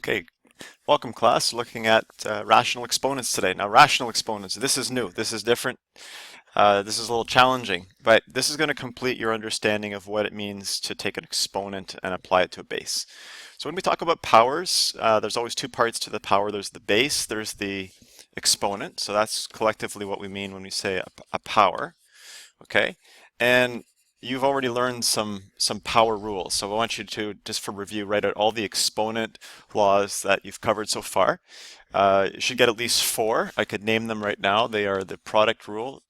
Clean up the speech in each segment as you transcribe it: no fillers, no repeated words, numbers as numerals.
Okay, welcome class. Looking at rational exponents today. Now, rational exponents, this is new. This is different. This is a little challenging, but this is going to complete your understanding of what it means to take an exponent and apply it to a base. So when we talk about powers, there's always two parts to the power. There's the base, there's the exponent. So that's collectively what we mean when we say a power. Okay, and you've already learned some power rules. So I want you to, just for review, write out all the exponent laws that you've covered so far. You should get at least four. I could name them right now. They are the product rule,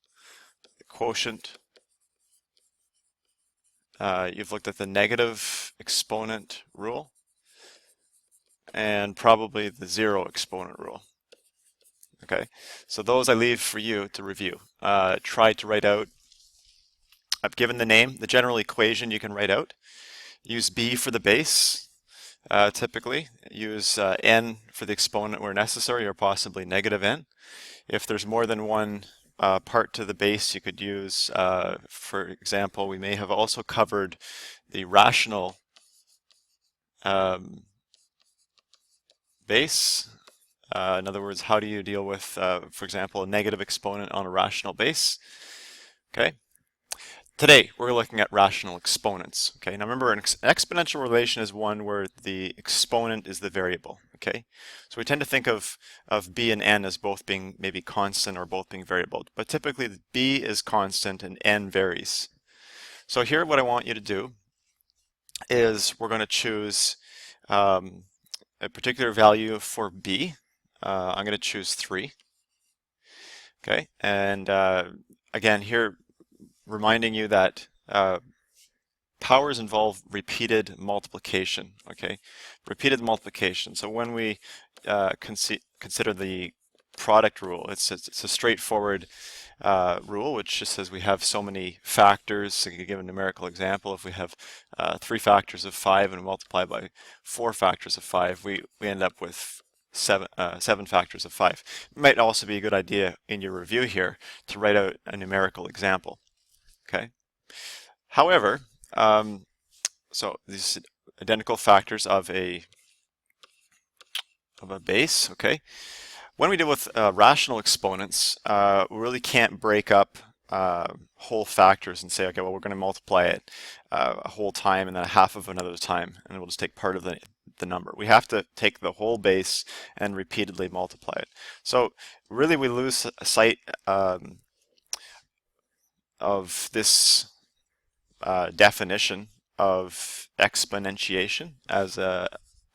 the quotient. You've looked at the negative exponent rule, and probably the zero exponent rule. Okay, so those I leave for you to review. Try to write out. I've given the name, the general equation you can write out. Use b for the base, typically. Use n for the exponent where necessary, or possibly negative n. If there's more than one part to the base, you could use, for example, we may have also covered the rational base. In other words, how do you deal with, for example, a negative exponent on a rational base? Okay. Today, we're looking at rational exponents. Okay, now remember, an exponential relation is one where the exponent is the variable. Okay, so we tend to think of b and n as both being maybe constant or both being variable, but typically b is constant and n varies. So here, what I want you to do is we're going to choose a particular value for b. I'm going to choose 3. Okay, and again here, reminding you that powers involve repeated multiplication. Okay, repeated multiplication. So when we consider the product rule, it's a straightforward rule, which just says we have so many factors. To give a numerical example, if we have 3 factors of 5 and multiply by 4 factors of 5, we end up with 7 factors of 5. It might also be a good idea in your review here to write out a numerical example. Okay. However, so these identical factors of a base. Okay. When we deal with rational exponents, we really can't break up whole factors and say, okay, well, we're going to multiply it a whole time and then a half of another time, and we'll just take part of the number. We have to take the whole base and repeatedly multiply it. So really, we lose sight of this definition of exponentiation as an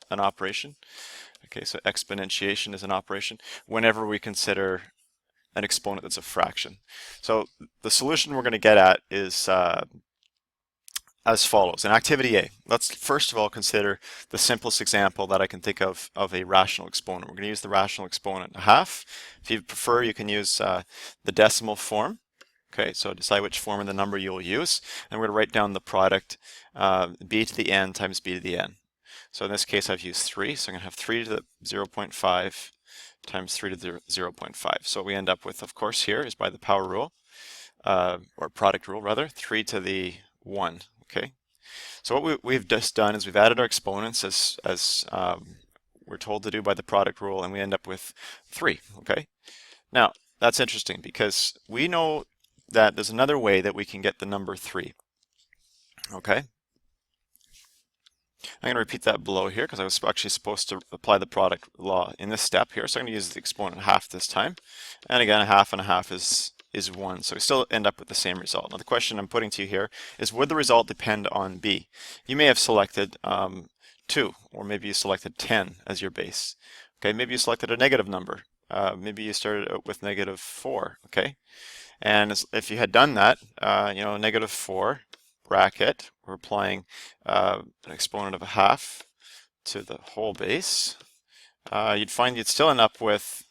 operation. Okay, so exponentiation is an operation whenever we consider an exponent that's a fraction. So the solution we're going to get at is as follows. In activity A, let's first of all consider the simplest example that I can think of a rational exponent. We're going to use the rational exponent half. If you prefer, you can use the decimal form. Okay, so decide which form of the number you'll use, and we're going to write down the product b to the n times b to the n. So in this case, I've used 3, so I'm going to have 3 to the 0.5 times 3 to the 0.5. So what we end up with, of course, here is by the power rule, or product rule rather, 3 to the 1. Okay, so what we've just done is we've added our exponents as we're told to do by the product rule, and we end up with 3. Okay, now that's interesting because we know that there's another way that we can get the number 3. Okay, I'm going to repeat that below here because I was actually supposed to apply the product law in this step here. So I'm going to use the exponent half this time. And again, a half and a half is 1. So we still end up with the same result. Now the question I'm putting to you here is, would the result depend on b? You may have selected 2, or maybe you selected 10 as your base. Okay, maybe you selected a negative number. Maybe you started out with negative 4. Okay, and if you had done that, negative 4 bracket, we're applying an exponent of a half to the whole base, you'd find you'd still end up with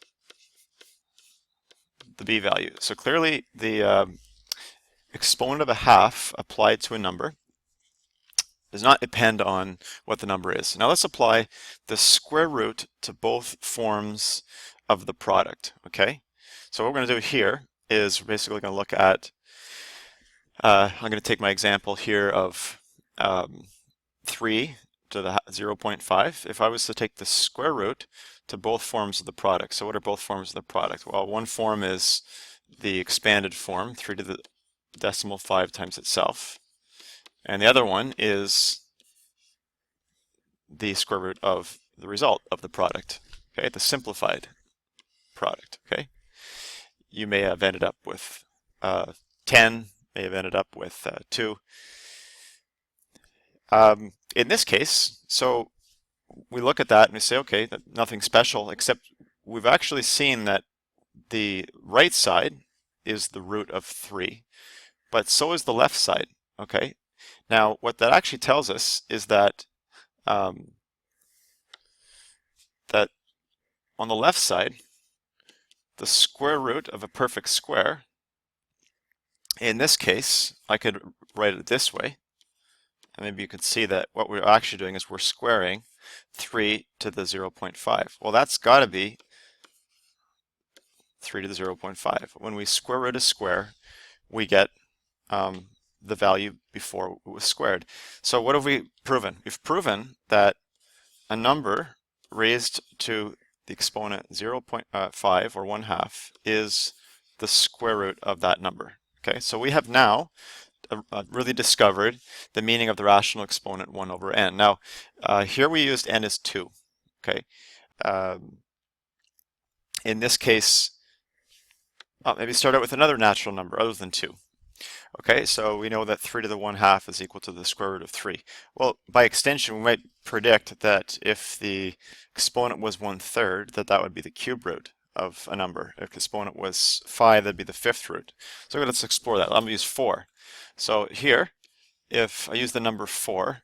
the b value. So clearly the exponent of a half applied to a number does not depend on what the number is. Now let's apply the square root to both forms of the product. Okay, so what we're going to do here is we're basically going to look at, I'm going to take my example here of 3 to the 0.5, if I was to take the square root to both forms of the product. So what are both forms of the product? Well, one form is the expanded form, 3 to the decimal 5 times itself. And the other one is the square root of the result of the product, okay, the simplified product, okay? You may have ended up with 10, may have ended up with 2. In this case, so we look at that and we say, okay, nothing special, except we've actually seen that the right side is the root of 3, but so is the left side, okay? Now, what that actually tells us is that that on the left side, the square root of a perfect square, in this case, I could write it this way, and maybe you can see that what we're actually doing is we're squaring 3 to the 0.5. Well, that's got to be 3 to the 0.5. When we square root a square, we get the value before it was squared. So what have we proven? We've proven that a number raised to the exponent 0.5 or 1/2 is the square root of that number. Okay, so we have now really discovered the meaning of the rational exponent 1 over n. Now, here we used n as 2. Okay, in this case, maybe start out with another natural number other than 2. Okay, so we know that 3 to the 1/2 is equal to the square root of 3. Well, by extension, we might predict that if the exponent was 1/3, that would be the cube root of a number. If the exponent was 5, that'd be the 5th root. So let's explore that. I'm going to use 4. So here, if I use the number 4,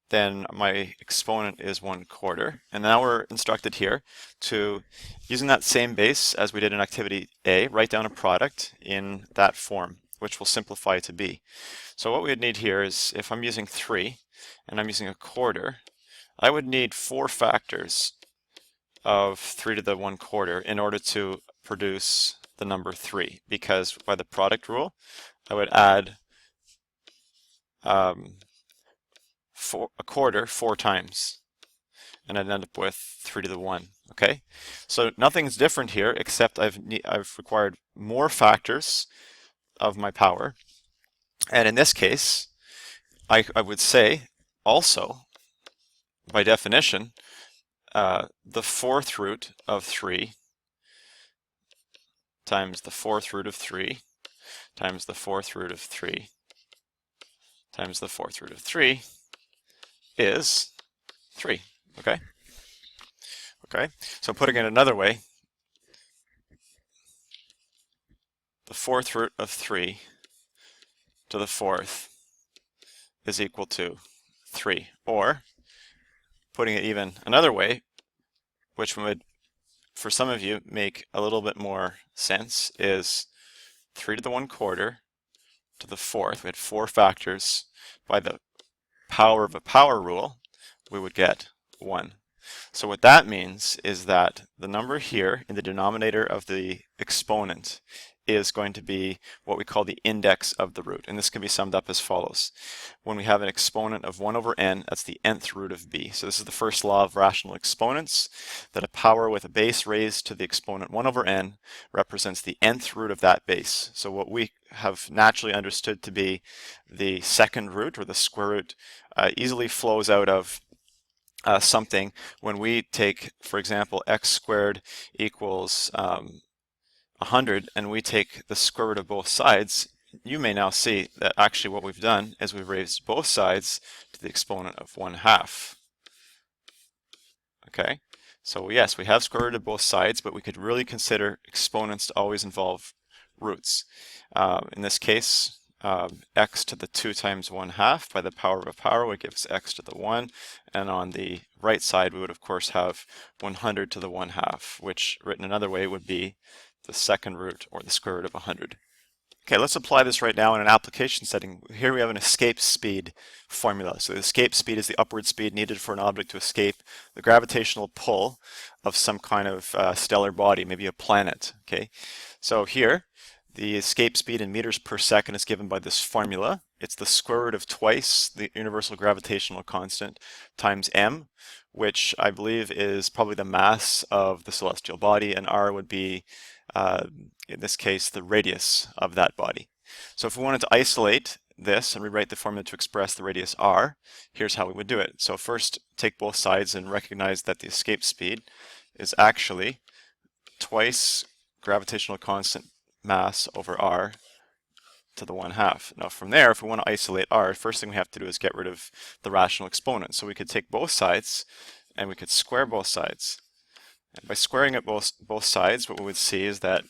then my exponent is 1/4. And now we're instructed here to, using that same base as we did in activity A, write down a product in that form, which will simplify to b. So what we would need here is, if I'm using 3 and I'm using 1/4, I would need 4 factors of 3 to the 1/4 in order to produce the number 3, because by the product rule, I would add 1/4 4 times, and I'd end up with 3 to the 1. Okay, so nothing's different here except I've required more factors of my power, and in this case, I would say also, by definition, the 4th root of 3 times the 4th root of 3 times the 4th root of 3 times the 4th root of 3 is 3. Okay? Okay, so putting it another way, the 4th root of 3 to the 4th is equal to 3. Or, putting it even another way, which would, for some of you, make a little bit more sense, is 3 to the 1/4 to the 4th. We had 4 factors. By the power of a power rule, we would get 1. So what that means is that the number here in the denominator of the exponent is going to be what we call the index of the root. And this can be summed up as follows. When we have an exponent of 1 over n, that's the nth root of b. So this is the first law of rational exponents, that a power with a base raised to the exponent 1 over n represents the nth root of that base. So what we have naturally understood to be the second root, or the square root, easily flows out of something when we take, for example, x squared equals 100, and we take the square root of both sides. You may now see that actually what we've done is we've raised both sides to the exponent of 1/2. Okay, so yes, we have square root of both sides, but we could really consider exponents to always involve roots. In this case, x to the 2 times 1/2 by the power of a power would give us x to the 1, and on the right side we would of course have 100 to the 1/2, which written another way would be the second root, or the square root of 100. Okay, let's apply this right now in an application setting. Here we have an escape speed formula. So the escape speed is the upward speed needed for an object to escape the gravitational pull of some kind of stellar body, maybe a planet. Okay, so here the escape speed in meters per second is given by this formula, it's the square root of twice the universal gravitational constant times m, which I believe is probably the mass of the celestial body, and r would be, in this case, the radius of that body. So if we wanted to isolate this and rewrite the formula to express the radius r, here's how we would do it. So first, take both sides and recognize that the escape speed is actually twice gravitational constant mass over r to the 1/2. Now from there, if we want to isolate r, first thing we have to do is get rid of the rational exponent. So we could take both sides and we could square both sides. And by squaring it both sides, what we would see is that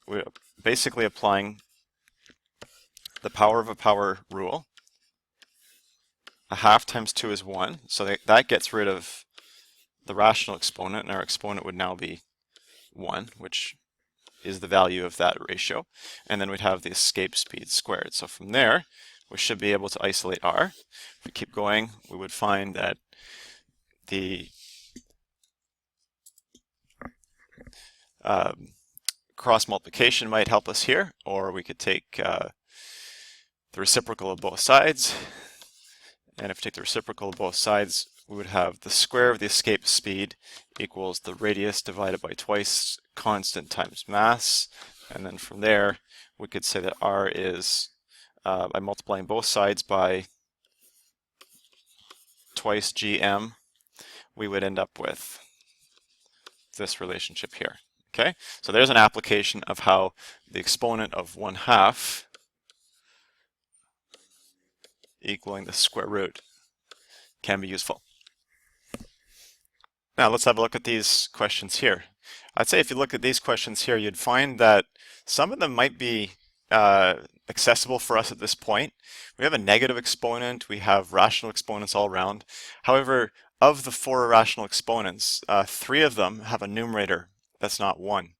we're basically applying the power of a power rule. 1/2 times 2 is 1, so that gets rid of the rational exponent, and our exponent would now be 1, which is the value of that ratio. And then we'd have the escape speed squared. So from there, we should be able to isolate r. If we keep going, we would find that the cross multiplication might help us here, or we could take the reciprocal of both sides. And if we take the reciprocal of both sides, we would have the square of the escape speed equals the radius divided by twice constant times mass. And then from there, we could say that r is, by multiplying both sides by twice gm, we would end up with this relationship here. Okay, so there's an application of how the exponent of 1/2 equaling the square root can be useful. Now let's have a look at these questions here. I'd say if you look at these questions here, you'd find that some of them might be accessible for us at this point. We have a negative exponent, we have rational exponents all around. However, of the 4 rational exponents, 3 of them have a numerator that's not 1.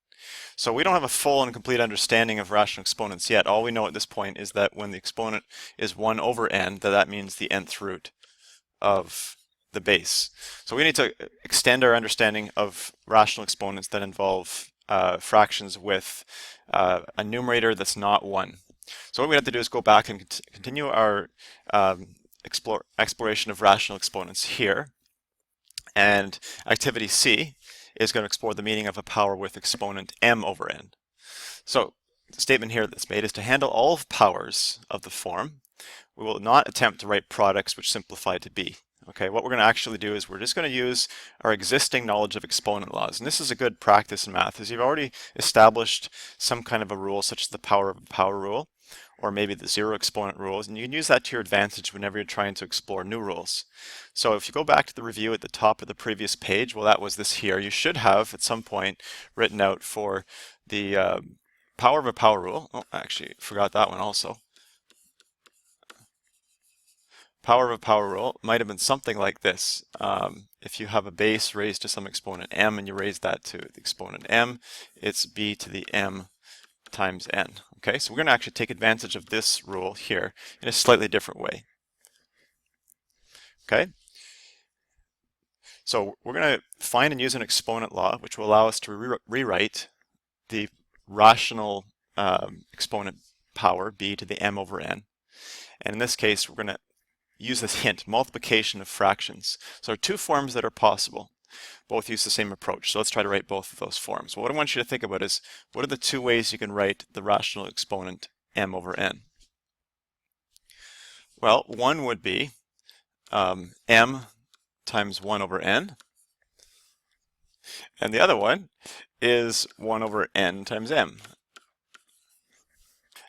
So we don't have a full and complete understanding of rational exponents yet. All we know at this point is that when the exponent is 1 over n, that means the nth root of the base. So we need to extend our understanding of rational exponents that involve fractions with a numerator that's not 1. So what we have to do is go back and continue our exploration of rational exponents here. And activity C is going to explore the meaning of a power with exponent m over n. So the statement here that's made is to handle all powers of the form, we will not attempt to write products which simplify to b. Okay, what we're going to actually do is we're just going to use our existing knowledge of exponent laws. And this is a good practice in math, as you've already established some kind of a rule, such as the power of a power rule, or maybe the zero exponent rules, and you can use that to your advantage whenever you're trying to explore new rules. So if you go back to the review at the top of the previous page, well, that was this here. You should have at some point written out for the power of a power rule. Oh, I actually forgot that one also. Power of a power rule might have been something like this. If you have a base raised to some exponent m and you raise that to the exponent m, it's b to the m times n. Okay, so we're going to actually take advantage of this rule here in a slightly different way. Okay, so we're going to find and use an exponent law which will allow us to rewrite the rational exponent power b to the m over n. And in this case, we're going to use this hint, multiplication of fractions. So there are 2 forms that are possible. Both use the same approach. So let's try to write both of those forms. Well, what I want you to think about is, what are the 2 ways you can write the rational exponent m over n? Well, one would be m times 1 over n. And the other one is 1 over n times m.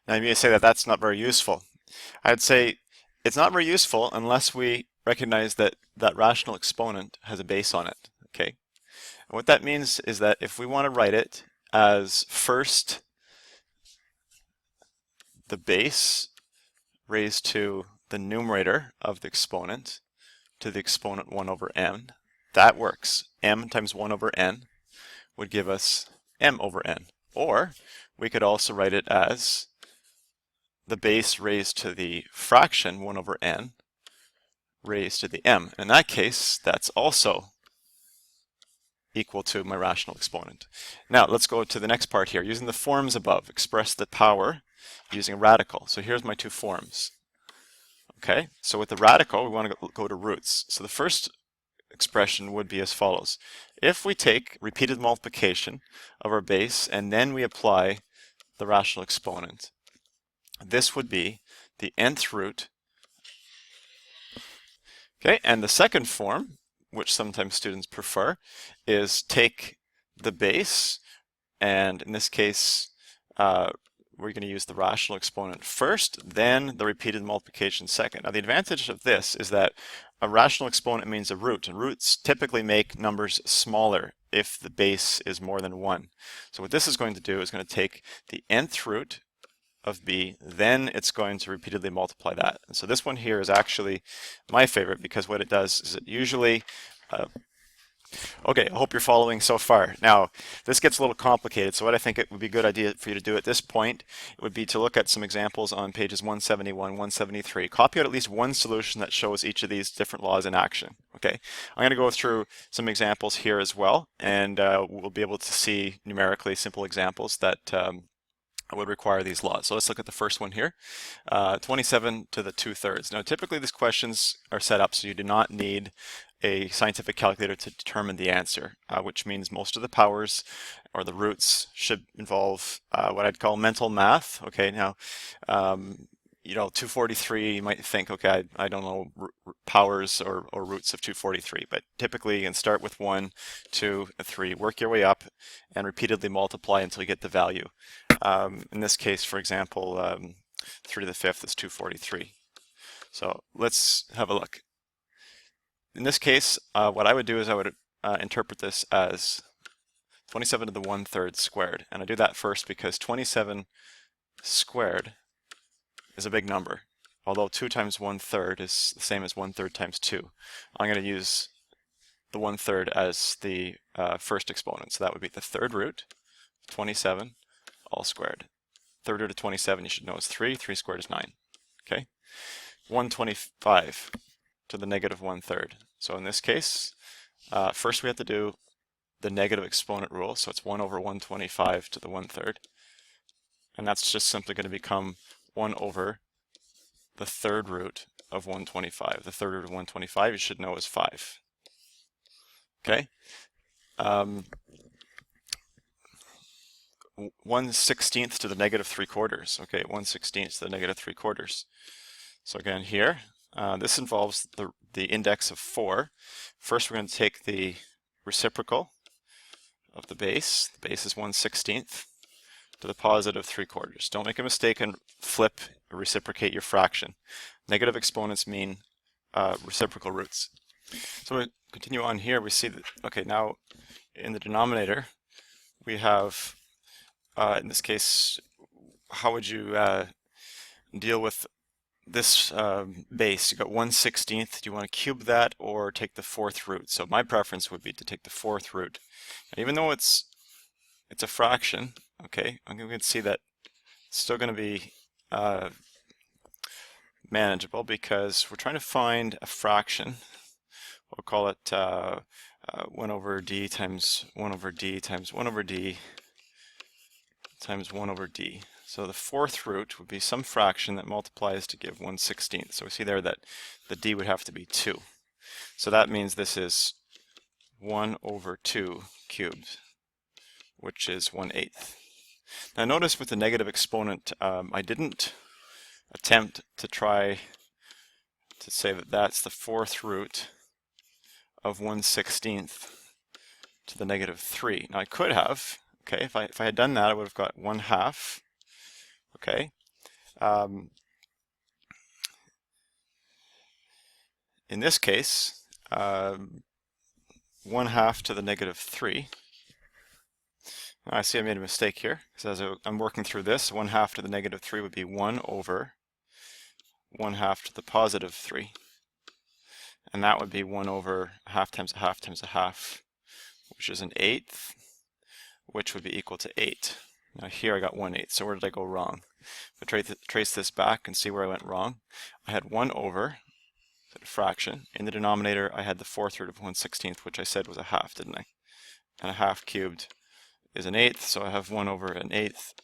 Now you may say that that's not very useful. I'd say it's not very useful unless we recognize that that rational exponent has a base on it. Okay, and what that means is that if we want to write it as first the base raised to the numerator of the exponent to the exponent 1 over n, that works. M times 1 over n would give us m over n. Or we could also write it as the base raised to the fraction 1 over n raised to the m. In that case, that's also equal to my rational exponent. Now let's go to the next part here. Using the forms above, express the power using a radical. So here's my 2 forms. Okay, so with the radical, we want to go to roots. So the first expression would be as follows. If we take repeated multiplication of our base and then we apply the rational exponent, this would be the nth root. Okay, and the second form, which sometimes students prefer, is take the base, and in this case, we're going to use the rational exponent first, then the repeated multiplication second. Now the advantage of this is that a rational exponent means a root, and roots typically make numbers smaller if the base is more than 1. So what this is going to do is going to take the nth root of b, then it's going to repeatedly multiply that. And so this one here is actually my favorite because what it does is it usually okay, I hope you're following so far. Now, this gets a little complicated, so what I think it would be a good idea for you to do at this point would be to look at some examples on pages 171, 173. Copy out at least one solution that shows each of these different laws in action. Okay, I'm going to go through some examples here as well, and we'll be able to see numerically simple examples that would require these laws. So let's look at the first one here, 27 to the 2/3. Now typically these questions are set up so you do not need a scientific calculator to determine the answer, which means most of the powers or the roots should involve what I'd call mental math. Okay, now you know, 243, you might think, okay, I don't know powers or roots of 243, but typically you can start with 1, 2, 3, work your way up and repeatedly multiply until you get the value. In this case, for example, 3 to the 5th is 243. So let's have a look. In this case, what I would do is I would interpret this as 27 to the 1/3 squared. And I do that first because 27 squared is a big number. Although 2 times 1/3 is the same as 1/3 times 2. I'm going to use the 1/3 as the first exponent. So that would be the third root, 27 all squared. Third root of 27 you should know is 3. 3 squared is 9. Okay. 125 to the negative 1/3. So in this case, first we have to do the negative exponent rule. So it's 1 over 125 to the 1/3. And that's just simply going to become 1 over the third root of 125. The third root of 125 you should know is 5. Okay. 1/16 to the negative 3/4. Okay, 1/16 to the negative 3/4. So again here, this involves the index of 4. First we're going to take the reciprocal of the base. The base is 1/16 to the positive 3/4. Don't make a mistake and flip or reciprocate your fraction. Negative exponents mean reciprocal roots. So we continue on here, we see that, okay, now in the denominator we have, in this case, how would you deal with this base? You got 1/16. Do you want to cube that or take the 4th root? So my preference would be to take the 4th root. And even though it's a fraction, okay, I'm going to see that it's still going to be manageable because we're trying to find a fraction. We'll call it 1 over d times 1 over d times 1 over d times 1 over d. So the 4th root would be some fraction that multiplies to give 1/16. So we see there that the d would have to be 2. So that means this is 1 over 2 cubed, which is 1/8. Now notice with the negative exponent, I didn't attempt to try to say that that's the 4th root of 1/16 to the negative 3. Now I could have, okay, if I had done that, I would have got 1/2. Okay. In this case, 1/2 to the negative 3. I see I made a mistake here, because as I'm working through this, 1/2 to the negative 3 would be 1 over 1/2 to the positive 3. And that would be 1 over 1/2 times 1/2 times 1/2, which is 1/8, which would be equal to 8. Now here I got 1/8, so where did I go wrong? If I trace this back and see where I went wrong, I had 1 over, a fraction. In the denominator, I had the 4th root of 1/16, which I said was 1/2, didn't I? And 1/2 cubed is 1/8, so I have 1 over 1/8,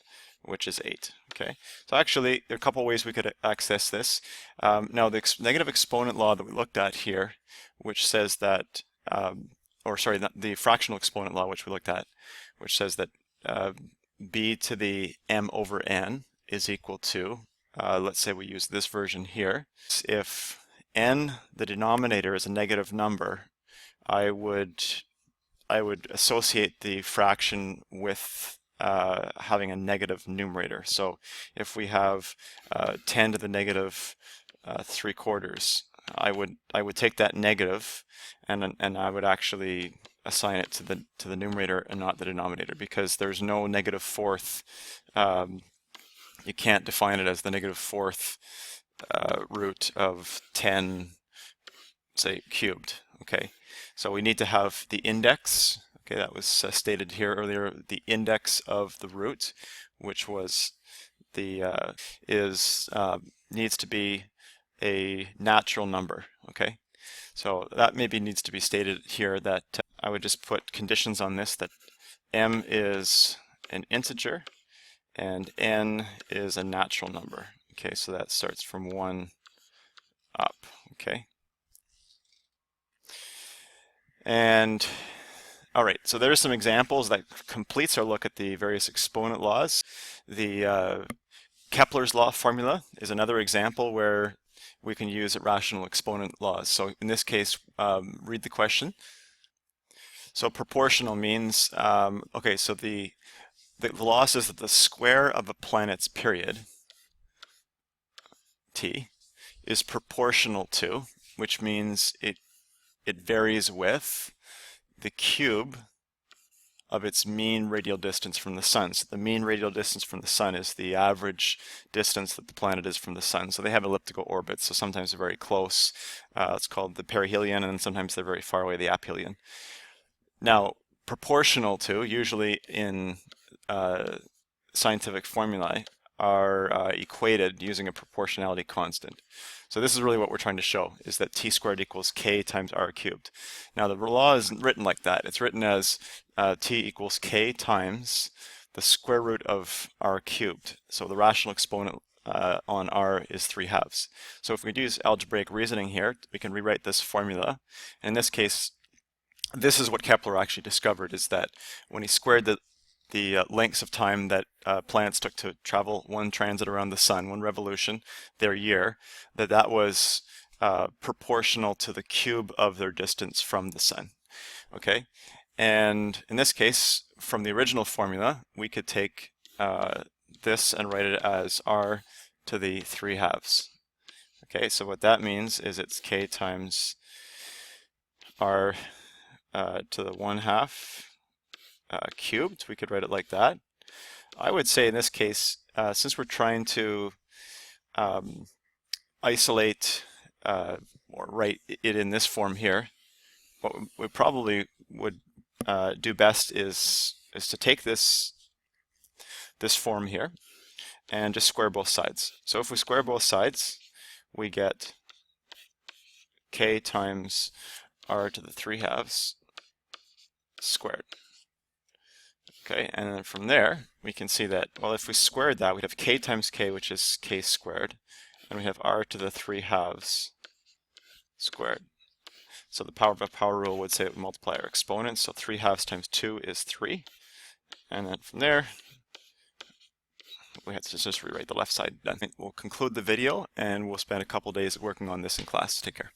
which is 8. Okay, so actually there are a couple ways we could access this. Now the negative exponent law that we looked at here, which says that, or sorry, the fractional exponent law which we looked at, which says that b to the m over n is equal to, let's say we use this version here. If n, the denominator, is a negative number, I would associate the fraction with having a negative numerator. So if we have 10 to the negative 3/4, I would take that negative and I would actually assign it to the numerator and not the denominator, because there's no negative fourth. You can't define it as the negative fourth root of 10, say, cubed. Okay, so we need to have the index. Okay, that was stated here earlier. The index of the root, which was the needs to be a natural number. Okay, so that maybe needs to be stated here, that I would just put conditions on this, that m is an integer and n is a natural number. Okay, so that starts from 1 up. Okay, and all right, so there's some examples that completes our look at the various exponent laws. The Kepler's law formula is another example where we can use rational exponent laws. So in this case, read the question. So proportional means, okay, so the law says that the square of a planet's period, t, is proportional to, which means it varies with the cube of its mean radial distance from the sun. So the mean radial distance from the sun is the average distance that the planet is from the sun. So they have elliptical orbits, so sometimes they're very close. It's called the perihelion, and sometimes they're very far away, the aphelion. Now, proportional to, usually in scientific formulae, are equated using a proportionality constant. So this is really what we're trying to show, is that t squared equals k times r cubed. Now the law isn't written like that. It's written as t equals k times the square root of r cubed. So the rational exponent on r is 3/2. So if we use algebraic reasoning here, we can rewrite this formula. In this case, this is what Kepler actually discovered, is that when he squared the lengths of time that planets took to travel one transit around the sun, one revolution, their year, that was proportional to the cube of their distance from the sun. Okay, and in this case, from the original formula, we could take this and write it as r to the 3/2. Okay, so what that means is it's k times r to the 1/2 cubed. We could write it like that. I would say in this case, since we're trying to isolate or write it in this form here, what we probably would do best is to take this form here and just square both sides. So if we square both sides, we get k times r to the 3/2 squared. Okay, and then from there, we can see that, well, if we squared that, we'd have k times k, which is k squared, and we have r to the 3/2 squared. So the power of a power rule would say that we multiply our exponents, so 3/2 times 2 is 3, and then from there, we have to just rewrite the left side. We'll conclude the video, and we'll spend a couple days working on this in class. Take care.